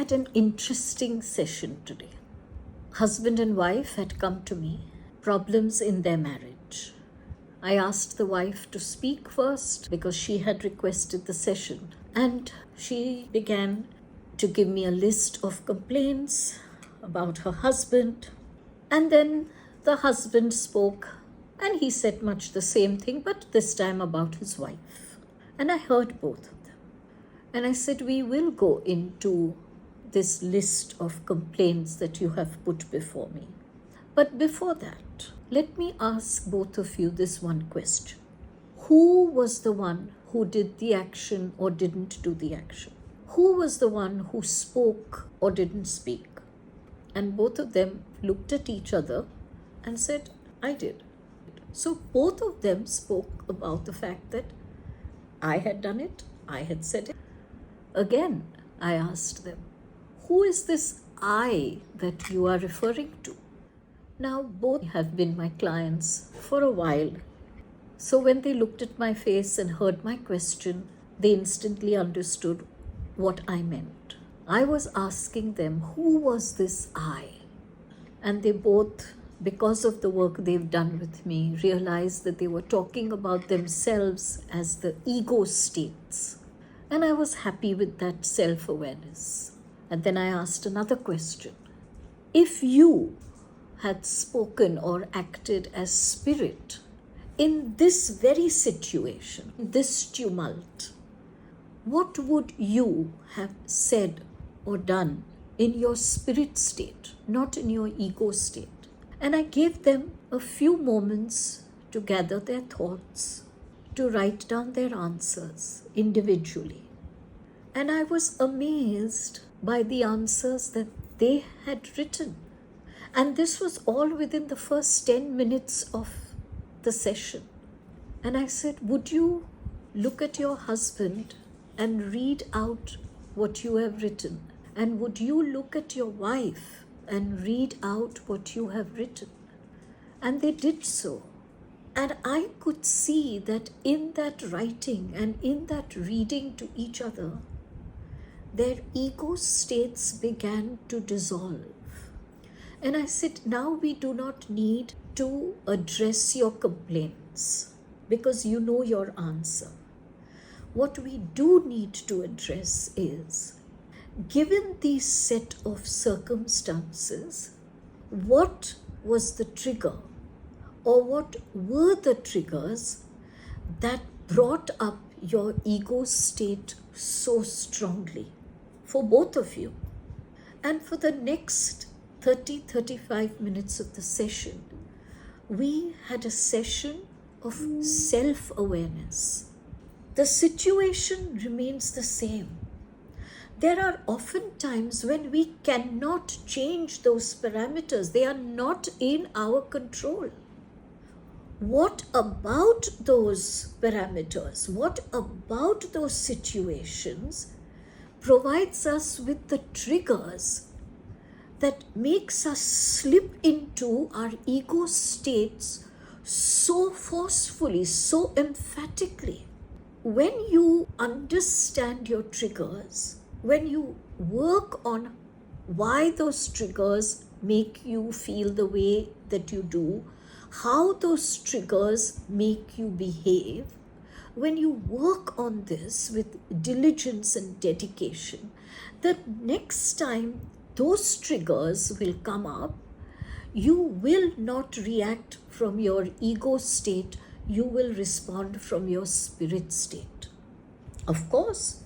had an interesting session today. Husband and wife had come to me, problems in their marriage. I asked the wife to speak first because she had requested the session, and she began to give me a list of complaints about her husband. And then the husband spoke, and he said much the same thing, but this time about his wife. And I heard both of them. And I said, we will go into this list of complaints that you have put before me. But before that, let me ask both of you this one question. Who was the one who did the action or didn't do the action? Who was the one who spoke or didn't speak? And both of them looked at each other and said, I did. So both of them spoke about the fact that I had done it, I had said it. Again, I asked them, who is this I that you are referring to? Now, both have been my clients for a while. So when they looked at my face and heard my question, they instantly understood what I meant. I was asking them, who was this I? And they both, because of the work they've done with me, realized that they were talking about themselves as the ego states. And I was happy with that self-awareness. And then I asked another question. If you had spoken or acted as spirit in this very situation, this tumult, what would you have said or done in your spirit state, not in your ego state? And I gave them a few moments to gather their thoughts, to write down their answers individually. And I was amazed by the answers that they had written. And this was all within the first 10 minutes of the session. And I said, would you look at your husband and read out what you have written? And would you look at your wife and read out what you have written? And they did so. And I could see that in that writing and in that reading to each other, their ego states began to dissolve. And I said, now we do not need to address your complaints because you know your answer. What we do need to address is, given these set of circumstances, what was the trigger or what were the triggers that brought up your ego state so strongly for both of you? And for the next 30-35 minutes of the session, we had a session of self-awareness. The situation remains the same. There are often times when we cannot change those parameters. They are not in our control. What about those parameters? What about those situations provides us with the triggers that makes us slip into our ego states so forcefully, so emphatically? When you understand your triggers, when you work on why those triggers make you feel the way that you do, how those triggers make you behave, when you work on this with diligence and dedication, the next time those triggers will come up, you will not react from your ego state, you will respond from your spirit state. Of course,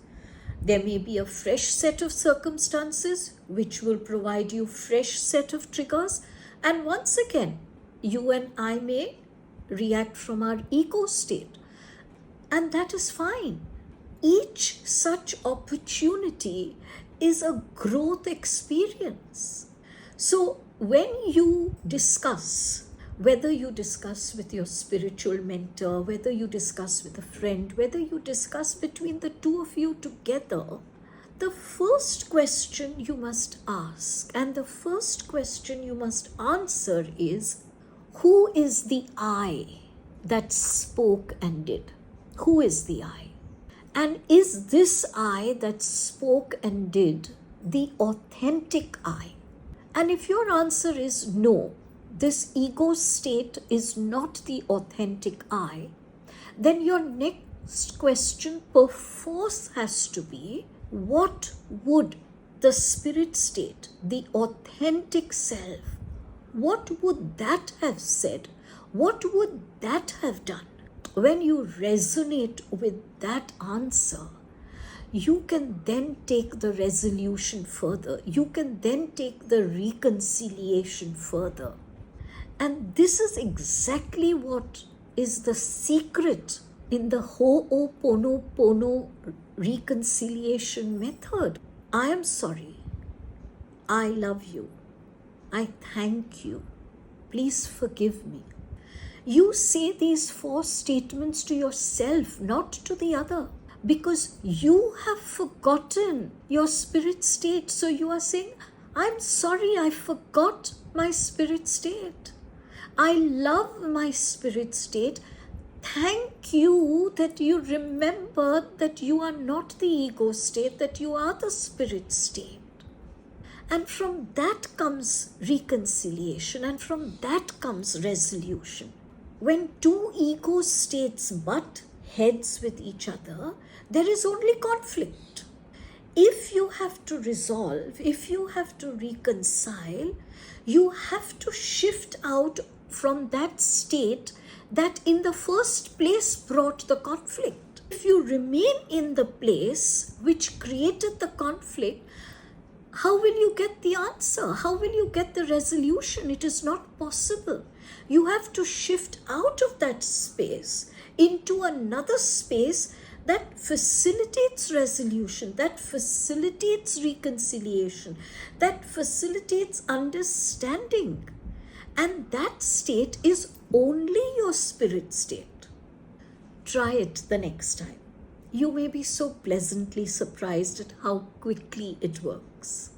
there may be a fresh set of circumstances which will provide you fresh set of triggers, and once again, you and I may react from our ego state, and that is fine. Each such opportunity is a growth experience. So when you discuss, whether you discuss with your spiritual mentor, whether you discuss with a friend, whether you discuss between the two of you together, the first question you must ask and the first question you must answer is, who is the I that spoke and did? Who is the I? And is this I that spoke and did the authentic I? And if your answer is no, this ego state is not the authentic I, then your next question perforce has to be, what would the spirit state, the authentic self, what would that have said? What would that have done? When you resonate with that answer, you can then take the resolution further. You can then take the reconciliation further. And this is exactly what is the secret in the Ho'oponopono reconciliation method. I am sorry. I love you. I thank you. Please forgive me. You say these 4 statements to yourself, not to the other, because you have forgotten your spirit state. So you are saying, I'm sorry, I forgot my spirit state. I love my spirit state. Thank you that you remembered that you are not the ego state, that you are the spirit state. And from that comes reconciliation, and from that comes resolution. When 2 ego states butt heads with each other, there is only conflict. If you have to resolve, if you have to reconcile, you have to shift out from that state that in the first place brought the conflict. If you remain in the place which created the conflict, how will you get the answer? How will you get the resolution? It is not possible. You have to shift out of that space into another space that facilitates resolution, that facilitates reconciliation, that facilitates understanding. And that state is only your spirit state. Try it the next time. You may be so pleasantly surprised at how quickly it works.